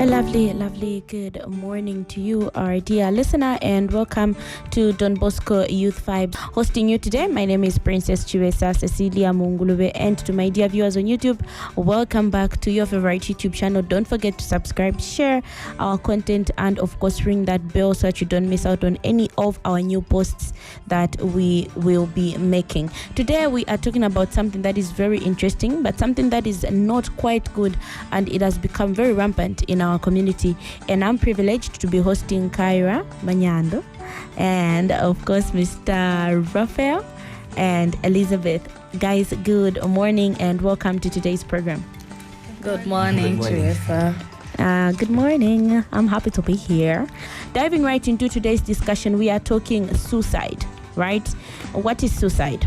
A lovely good morning to you, our dear listener, and welcome to Don Bosco Youth Vibes. Hosting you today, my name is Princess Chiwesa Cecilia Mungulube, and to my dear viewers on YouTube, welcome back to your favorite YouTube channel. Don't forget to subscribe, share our content, and of course ring that bell so that you don't miss out on any of our new posts that we will be making. Today we are talking about something that is very interesting, but something that is not quite good, and it has become very rampant in our community. And I'm privileged to be hosting Kyra Manyando and of course Mr. Raphael and Elizabeth. Guys, good morning and welcome to today's program. Good morning, Teresa. Good morning. I'm happy to be here. Diving right into today's discussion, we are talking suicide, right? What is suicide?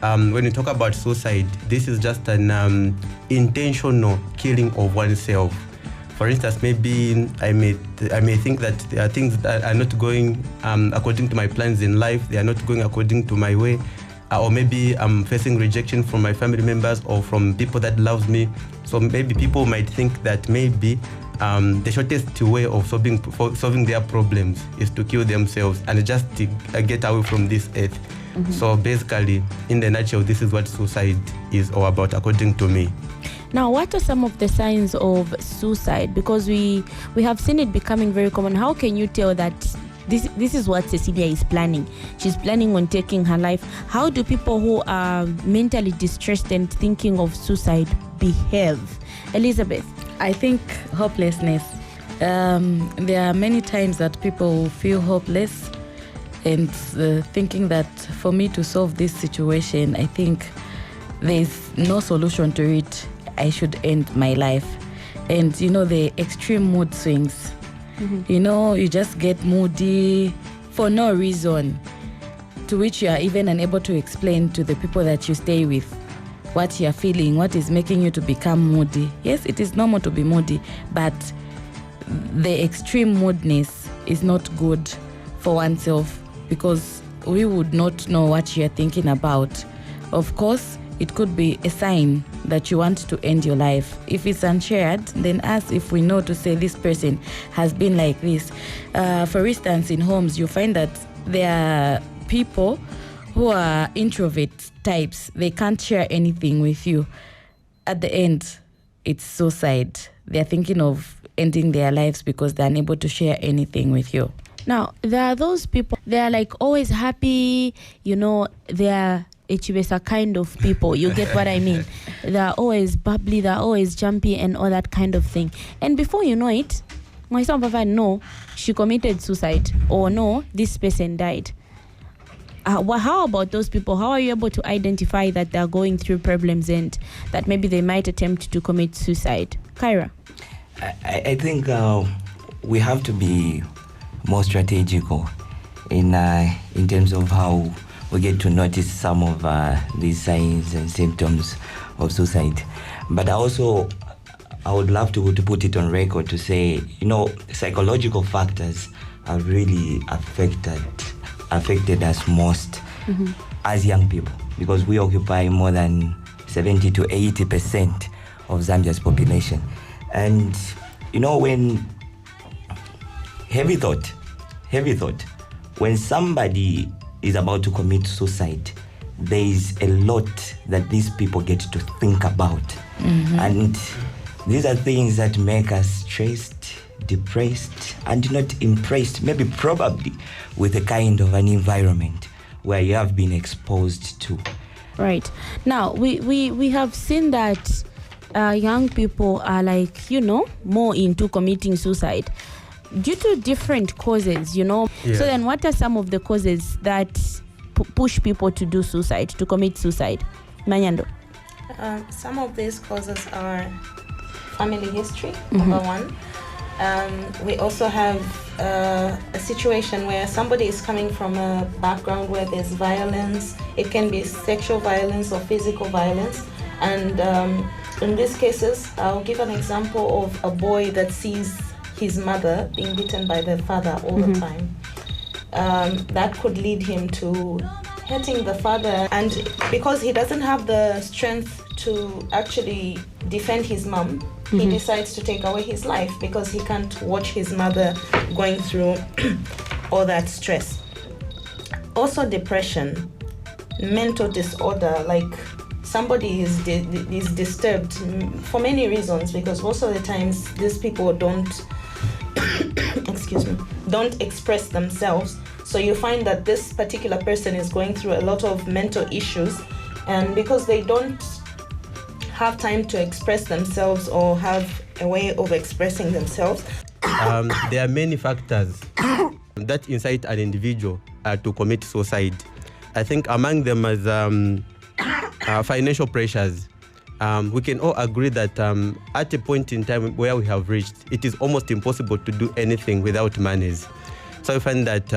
When you talk about suicide, this is just an intentional killing of oneself. For instance, maybe I may think that there are things that are not going according to my plans in life. They are not going according to my way. Or maybe I'm facing rejection from my family members or from people that loves me. So maybe people might think that maybe the shortest way of solving their problems is to kill themselves and just to get away from this earth. Mm-hmm. So basically, in the nutshell, this is what suicide is all about, according to me. Now, what are some of the signs of suicide? Because we have seen it becoming very common. How can you tell that this is what Cecilia is planning? She's planning on taking her life. How do people who are mentally distressed and thinking of suicide behave? Elizabeth? I think hopelessness. There are many times that people feel hopeless and thinking that for me to solve this situation, I think there's no solution to it. I should end my life. And the extreme mood swings. Mm-hmm. You just get moody for no reason, to which you are even unable to explain to the people that you stay with what you're feeling, what is making you to become moody. Yes, it is normal to be moody, but the extreme moodiness is not good for oneself, because we would not know what you're thinking about. Of course, it could be a sign that you want to end your life. If it's unshared, then ask if we know to say this person has been like this. For instance, in homes, you find that there are people who are introvert types. They can't share anything with you. At the end, it's suicide. They're thinking of ending their lives because they're unable to share anything with you. Now, there are those people, they're like always happy, they're Chibesa kind of people. You get what I mean? They're always bubbly, they're always jumpy and all that kind of thing. And before you know it, my son Papa, no, she committed suicide, or no, this person died. How about those people? How are you able to identify that they're going through problems and that maybe they might attempt to commit suicide? Kyra? I think we have to be more strategical in terms of how we get to notice some of these signs and symptoms of suicide. But I would love to put it on record to say, psychological factors have really affected us most as young people, because we occupy more than 70 to 80% of Zambia's population. And when heavy thought, when somebody is about to commit suicide, there is a lot that these people get to think about. Mm-hmm. And these are things that make us stressed, depressed, and not impressed, maybe probably with a kind of an environment where you have been exposed to. Right. Now, we have seen that young people are more into committing suicide due to different causes, Yeah. So then what are some of the causes that push people to do suicide, to commit suicide? Manyando? Some of these causes are family history, number one. We also have a situation where somebody is coming from a background where there's violence. It can be sexual violence or physical violence. And in these cases, I'll give an example of a boy that sees his mother being beaten by the father all the time. That could lead him to hurting the father, and because he doesn't have the strength to actually defend his mom, he decides to take away his life because he can't watch his mother going through all that stress. Also depression, mental disorder, like somebody is disturbed for many reasons, because most of the times these people don't don't express themselves. So you find that this particular person is going through a lot of mental issues, and because they don't have time to express themselves or have a way of expressing themselves. There are many factors that incite an individual to commit suicide. I think among them is financial pressures. We can all agree that at a point in time where we have reached, it is almost impossible to do anything without monies. So I find that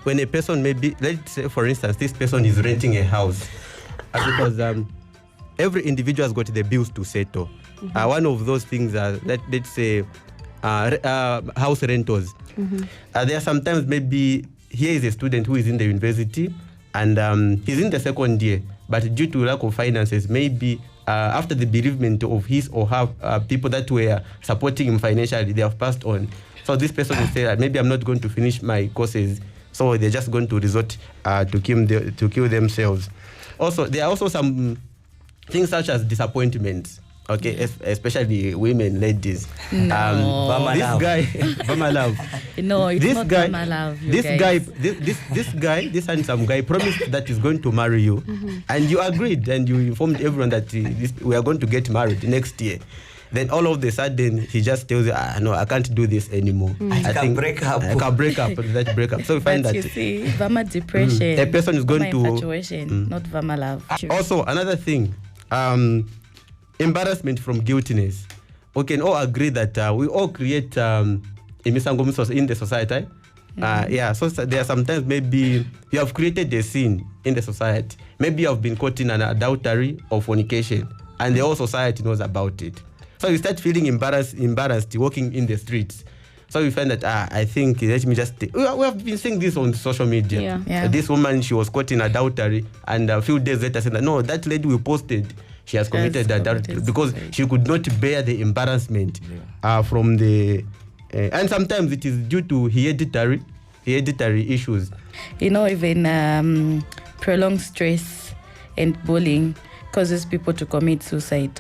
when a person maybe, let's say for instance, this person is renting a house, because every individual has got the bills to settle. One of those things are, let's say, house rentals. There are sometimes maybe here is a student who is in the university and he's in the second year, but due to lack of finances, maybe after the bereavement of his or her people that were supporting him financially, they have passed on. So this person will say, maybe I'm not going to finish my courses, so they're just going to resort to kill themselves. Also, there are also some things such as disappointments. Okay, especially women, ladies. No. This guy, Mama Love. No, it's this not guy, Mama Love. This handsome guy promised that he's going to marry you, and you agreed, and you informed everyone that we are going to get married next year. Then all of a sudden, he just tells you, no, I can't do this anymore. I can break up. I can break up. Let's break up. So we find But that you see, Vama depression. a person is going to infatuation, not Vama love. Also, another thing, embarrassment from guiltiness. We can all agree that we all create a misangomisos in the society. So there are sometimes maybe you have created a sin in the society. Maybe you have been caught in an adultery or fornication, and the whole society knows about it. So you start feeling embarrassed walking in the streets. So you find that, I think, let me just... We have been seeing this on social media. Yeah. This woman, she was caught in adultery, and a few days later said that, no, that lady we posted, she has committed adultery, because she could not bear the embarrassment from the... and sometimes it is due to hereditary issues. You know, even prolonged stress and bullying causes people to commit suicide.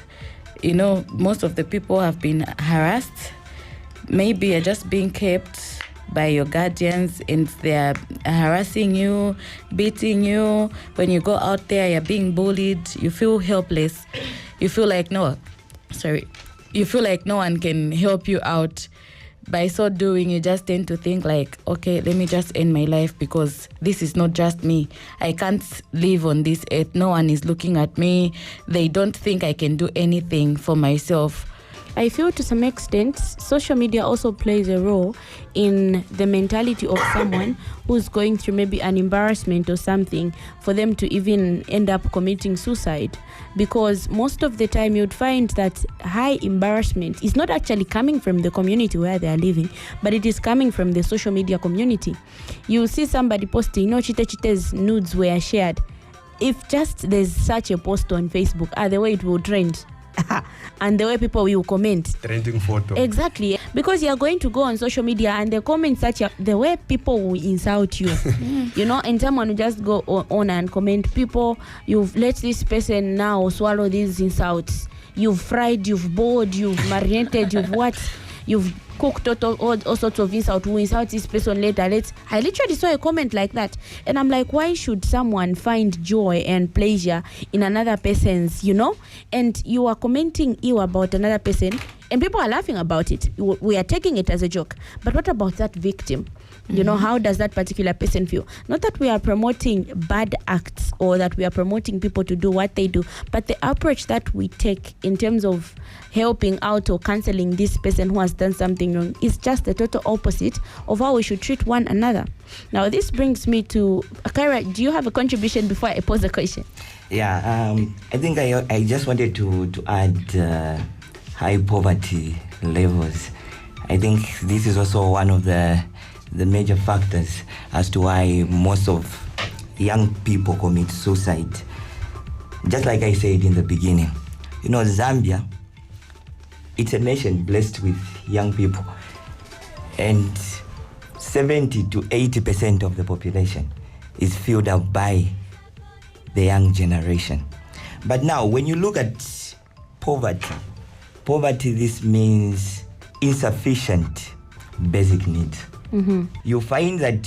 You know, most of the people have been harassed. Maybe you're just being kept by your guardians and they're harassing you, beating you. When you go out there, you're being bullied. You feel helpless. You feel like no one can help you out. By so doing, you just tend to think like, okay, let me just end my life because this is not just me. I can't live on this earth. No one is looking at me. They don't think I can do anything for myself. I feel to some extent, social media also plays a role in the mentality of someone who's going through maybe an embarrassment or something, for them to even end up committing suicide. Because most of the time you'd find that high embarrassment is not actually coming from the community where they are living, but it is coming from the social media community. You see somebody posting, Chite's nudes were shared. If just there's such a post on Facebook, the way it will trend. And the way people will comment. Trending photo. Exactly. Because you're going to go on social media and the comments the way people will insult you. You know, and someone will just go on and comment, people, you've let this person now swallow these insults. You've fried, you've boiled, you've marinated, you've cooked all sorts of insult. Who insult this person later? I literally saw a comment like that, and I'm like, why should someone find joy and pleasure in another person's, and you are commenting ill about another person and people are laughing about it. We are taking it as a joke, but what about that victim? How does that particular person feel? Not that we are promoting bad acts or that we are promoting people to do what they do, but the approach that we take in terms of helping out or counseling this person who has done something wrong is just the total opposite of how we should treat one another. Now, this brings me to Akaira. Do you have a contribution before I pose a question? Yeah, I think I just wanted to add high poverty levels. I think this is also one of the major factors as to why most of young people commit suicide. Just like I said in the beginning, Zambia, it's a nation blessed with young people, and 70 to 80% of the population is filled up by the young generation. But now, when you look at poverty, this means insufficient basic needs. You find that,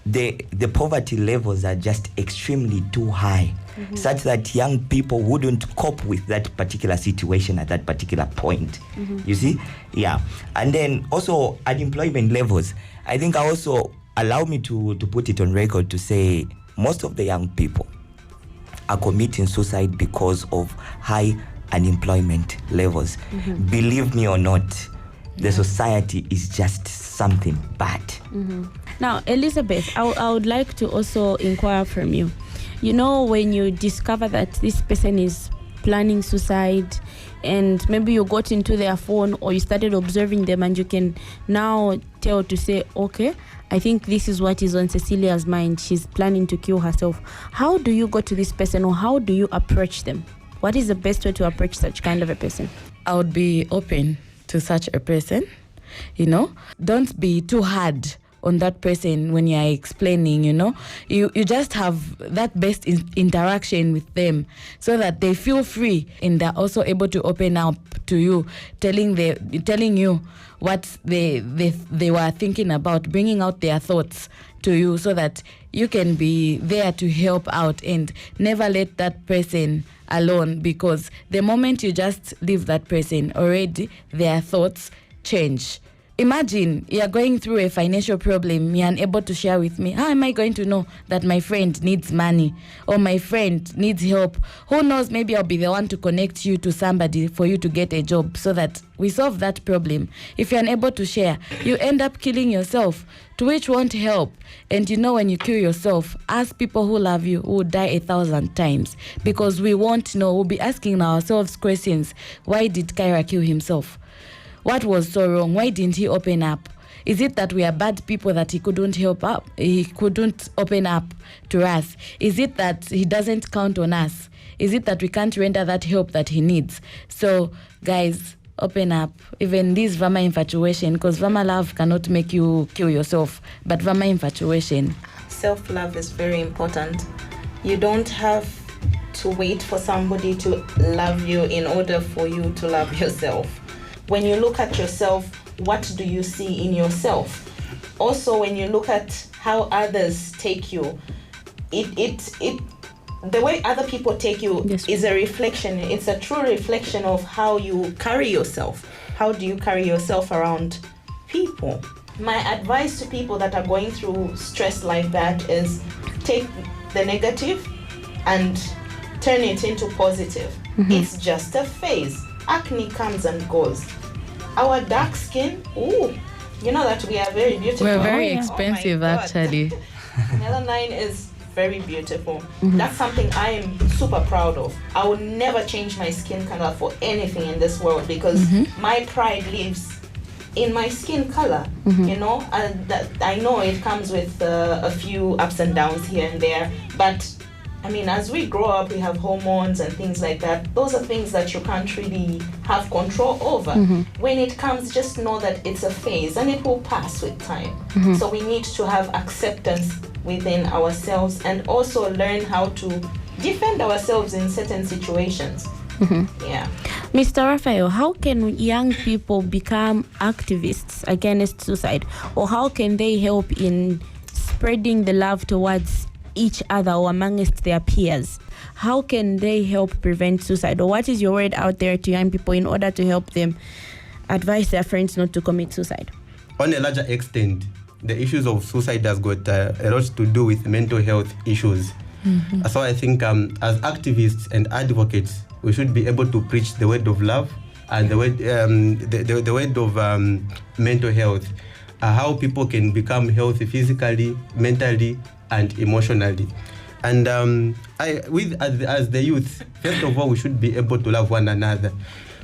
the poverty levels are just extremely too high, such that young people wouldn't cope with that particular situation at that particular point. You see? Yeah. And then also unemployment levels. I think I also allow me to put it on record to say most of the young people are committing suicide because of high unemployment levels. Believe me or not, the society is just something bad. Now, Elizabeth, I would like to also inquire from you. When you discover that this person is planning suicide, and maybe you got into their phone or you started observing them, and you can now tell to say, okay, I think this is what is on Cecilia's mind. She's planning to kill herself. How do you go to this person, or how do you approach them? What is the best way to approach such kind of a person? I would be open to such a person. Don't be too hard on that person when you're explaining. You just have that best interaction with them so that they feel free, and they're also able to open up to you, telling you what they were thinking about, bringing out their thoughts to you, so that you can be there to help out and never let that person alone, because the moment you just leave that person, already their thoughts change. Imagine you're going through a financial problem, you're unable to share with me. How am I going to know that my friend needs money or my friend needs help? Who knows, maybe I'll be the one to connect you to somebody for you to get a job so that we solve that problem. If you're unable to share, you end up killing yourself, to which won't help. And when you kill yourself, ask people who love you who will die 1,000 times, because we won't know. We'll be asking ourselves questions. Why did Kyra kill himself? What was so wrong? Why didn't he open up? Is it that we are bad people that he couldn't help up? He couldn't open up to us? Is it that he doesn't count on us? Is it that we can't render that help that he needs? So, guys, open up. Even this Vama infatuation, because Vama love cannot make you kill yourself, but Vama infatuation. Self-love is very important. You don't have to wait for somebody to love you in order for you to love yourself. When you look at yourself, what do you see in yourself? Also, when you look at how others take you, the way other people take you is a reflection. It's a true reflection of how you carry yourself. How do you carry yourself around people? My advice to people that are going through stress like that is take the negative and turn it into positive. It's just a phase. Acne comes and goes. Our dark skin, that we are very beautiful. We're very expensive, actually. Melanin is very beautiful. That's something I am super proud of. I would never change my skin color for anything in this world, because my pride lives in my skin color, and that I know it comes with a few ups and downs here and there, but as we grow up, we have hormones and things like that. Those are things that you can't really have control over. When it comes, just know that it's a phase and it will pass with time. So we need to have acceptance within ourselves and also learn how to defend ourselves in certain situations. Yeah. Mr. Raphael, how can young people become activists against suicide? Or how can they help in spreading the love towards each other or amongst their peers? How can they help prevent suicide? Or what is your word out there to young people in order to help them advise their friends not to commit suicide? On a larger extent, the issues of suicide has got a lot to do with mental health issues. So I think as activists and advocates, we should be able to preach the word of love and the word of mental health, how people can become healthy physically, mentally, and emotionally. And as the youth, first of all, we should be able to love one another.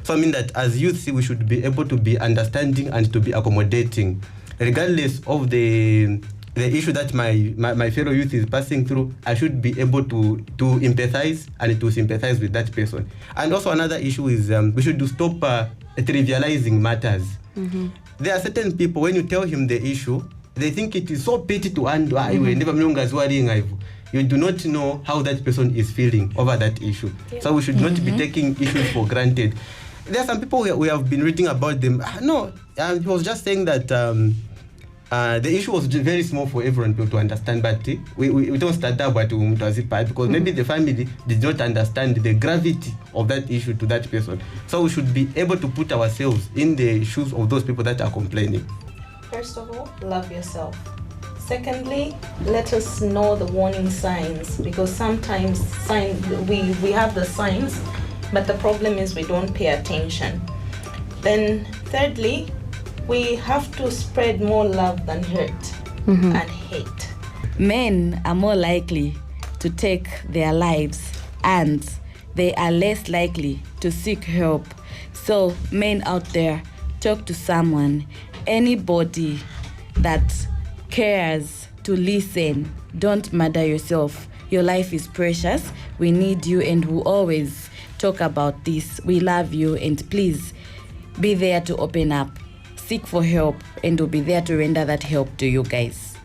So I mean that as youth, we should be able to be understanding and to be accommodating, regardless of the the issue that my fellow youth is passing through, I should be able to empathize and to sympathize with that person. And also another issue is we should stop trivializing matters. Mm-hmm. There are certain people, when you tell him the issue, they think it is so petty to handle. Mm-hmm. You do not know how that person is feeling over that issue. Yeah. So we should not be taking issues for granted. There are some people we have been reading about them. No, he was just saying that the issue was very small for everyone to understand, but we don't start about it because maybe the family did not understand the gravity of that issue to that person. So we should be able to put ourselves in the shoes of those people that are complaining. First of all, love yourself. Secondly, let us know the warning signs, because sometimes we have the signs, but the problem is we don't pay attention. Then thirdly, we have to spread more love than hurt and hate. Men are more likely to take their lives and they are less likely to seek help. So men out there, talk to someone, anybody that cares to listen. Don't murder yourself. Your life is precious. We need you, and we always talk about this. We love you, and please be there to open up. Seek for help, and we'll be there to render that help to you guys.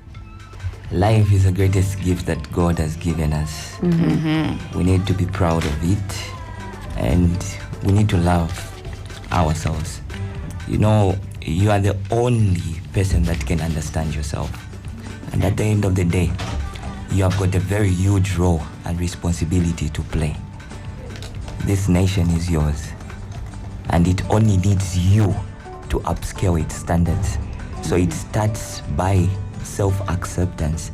Life is the greatest gift that God has given us. Mm-hmm. We need to be proud of it, and we need to love ourselves. You know, you are the only person that can understand yourself. And at the end of the day, you have got a very huge role and responsibility to play. This nation is yours, and it only needs you to upscale its standards. So it starts by self-acceptance.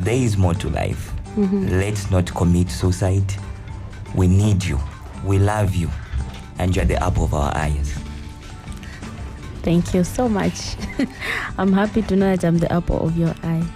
There is more to life. Let's not commit suicide. We need you. We love you. And you're the apple of our eyes. Thank you so much. I'm happy to know that I'm the apple of your eye.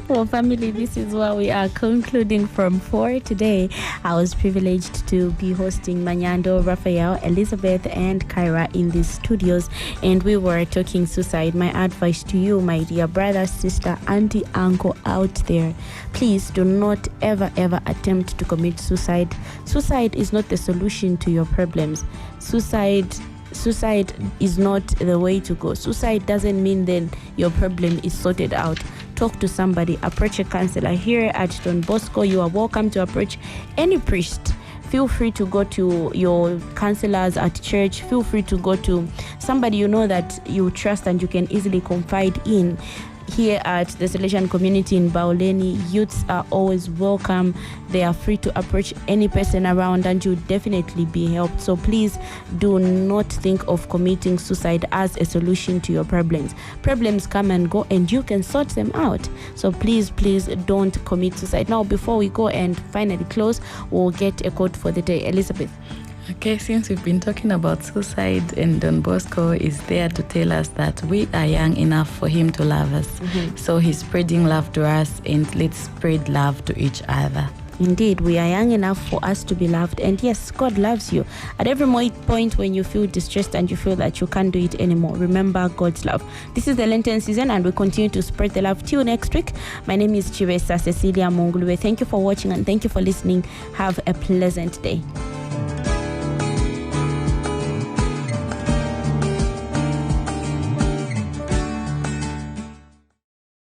Well, family, this is where we are concluding from 4 today. I was privileged to be hosting Manyando, Raphael, Elizabeth, and Kyra in these studios, and we were talking suicide. My advice to you, my dear brother, sister, auntie, uncle out there, please do not ever attempt to commit suicide. Suicide is not the solution to your problems. Suicide is not the way to go. Suicide doesn't mean then your problem is sorted out. Talk to somebody, approach a counselor. Here at Don Bosco, you are welcome to approach any priest. Feel free to go to your counselors at church. Feel free to go to somebody you know that you trust and you can easily confide in. Here at the Salesian community in Bauleni, youths are always welcome. They are free to approach any person around, and you'll definitely be helped. So please do not think of committing suicide as a solution to your problems. Problems come and go, and you can sort them out. So please don't commit suicide. Now, before we go and finally close, we'll get a quote for the day. Elizabeth. Okay, since we've been talking about suicide, and Don Bosco is there to tell us that we are young enough for him to love us. So he's spreading love to us, and let's spread love to each other. Indeed, we are young enough for us to be loved, and yes, God loves you. At every point when you feel distressed and you feel that you can't do it anymore, remember God's love. This is the Lenten season, and we continue to spread the love. Till next week, my name is Chivesa Cecilia Mongulwe. Thank you for watching, and thank you for listening. Have a pleasant day.